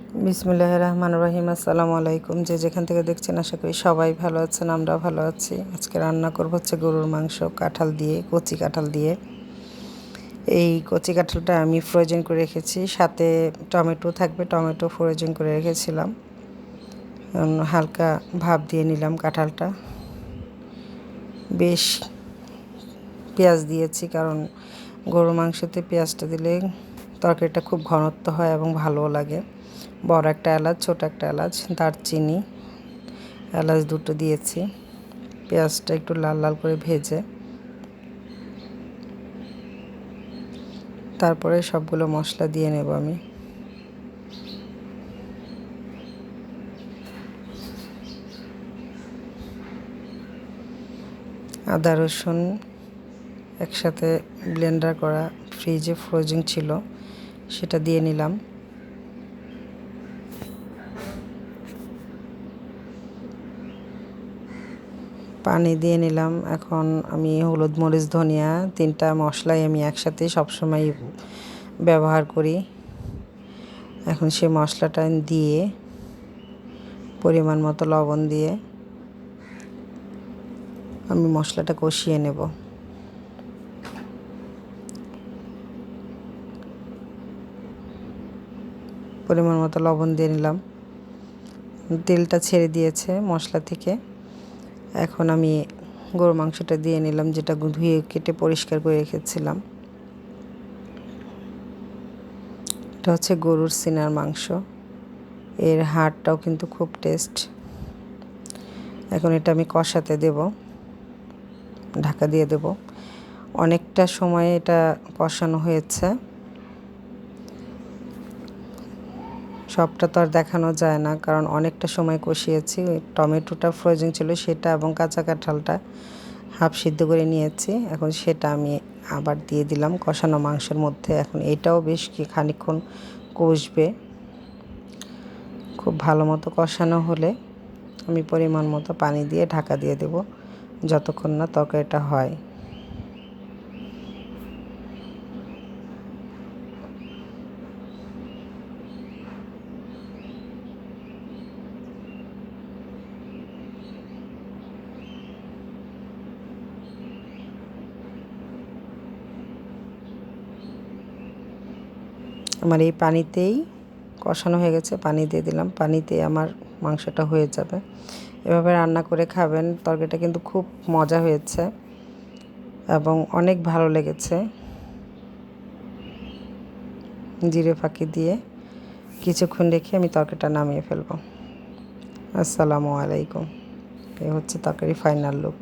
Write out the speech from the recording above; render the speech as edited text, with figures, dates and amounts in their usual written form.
বিসমিল্লাহির রহমানির রহিম। আসসালামু আলাইকুম। যে যেখান থেকে দেখছেন আশা করি সবাই ভালো আছেন, আমরা ভালো আছি। আজকে রান্না করব হচ্ছে গরুর মাংস কাঁঠাল দিয়ে, কচি কাঁঠাল দিয়ে। এই কচি কাঁঠালটা আমি ফ্রোজেন করে রেখেছি, সাথে টমেটো থাকবে, টমেটো ফ্রোজেন করে রেখেছিলাম। হালকা ভাপ দিয়ে নিলাম কাঁঠালটা। বেশ পেঁয়াজ দিয়েছি, কারণ গরুর মাংসতে পেঁয়াজটা দিলে তরকারিটা খুব ঘনত্ব হয় এবং ভালোও লাগে। বড় একটা এলাচ, ছোট একটা এলাচ, দারচিনি, এলাচ দুটো দিয়েছি। পেঁয়াজটা একটু লাল লাল করে ভেজে তারপরে সবগুলো মশলা দিয়ে নেব আমি। আদা রসুন একসাথে ব্লেন্ডার করা, ফ্রিজে ফ্রোজেন ছিল, সেটা দিয়ে নিলাম। পানি দিয়ে নিলাম। এখন আমি হলুদ মরিচ ধনিয়া তিনটা মশলাই আমি একসাথে সবসময় ব্যবহার করি। এখন সেই মশলাটা দিয়ে পরিমাণ মতো লবণ দিয়ে আমি মশলাটা কষিয়ে নেব। পরিমাণ মতো লবণ দিয়ে নিলাম। তেলটা ছেড়ে দিয়েছে মশলা থেকে। এখন আমি গরুর মাংসটা দিয়ে নিলাম, যেটা ধুয়ে কেটে পরিষ্কার করে রেখেছিলাম। এটা হচ্ছে গরুর সিনার মাংস, এর হাড়টাও কিন্তু খুব টেস্ট। এখন এটা আমি কষাতে দেব, ঢাকা দিয়ে দেব। অনেকটা সময় এটা কষানো হয়েছে, সবটা তো আর দেখানো যায় না, কারণ অনেকটা সময় কষিয়েছি। ওই টমেটোটা ফ্রোজেন ছিল সেটা এবং কাঁচা কাঁঠালটা হাফ সিদ্ধ করে নিয়েছি। এখন সেটা আমি আবার দিয়ে দিলাম কষানো মাংসের মধ্যে। এখন এটাও বেশ খানিকক্ষণ কষবে। খুব ভালো মতো কষানো হলে আমি পরিমাণ মতো পানি দিয়ে ঢাকা দিয়ে দেব, যতক্ষণ না তরকারিটা হয়। আমার এই পানিতেই কষানো হয়ে গেছে, পানি দিয়ে দিলাম, পানিতে আমার মাংসটা হয়ে যাবে। এভাবে রান্না করে খাবেন, তরকারিটা কিন্তু খুব মজা হয়েছে এবং অনেক ভালো লেগেছে। জিরে ফাঁকি দিয়ে কিছুক্ষণ রেখে আমি তরকারিটা নামিয়ে ফেলবো। আসসালামু আলাইকুম। এ হচ্ছে তরকারি ফাইনাল লুক।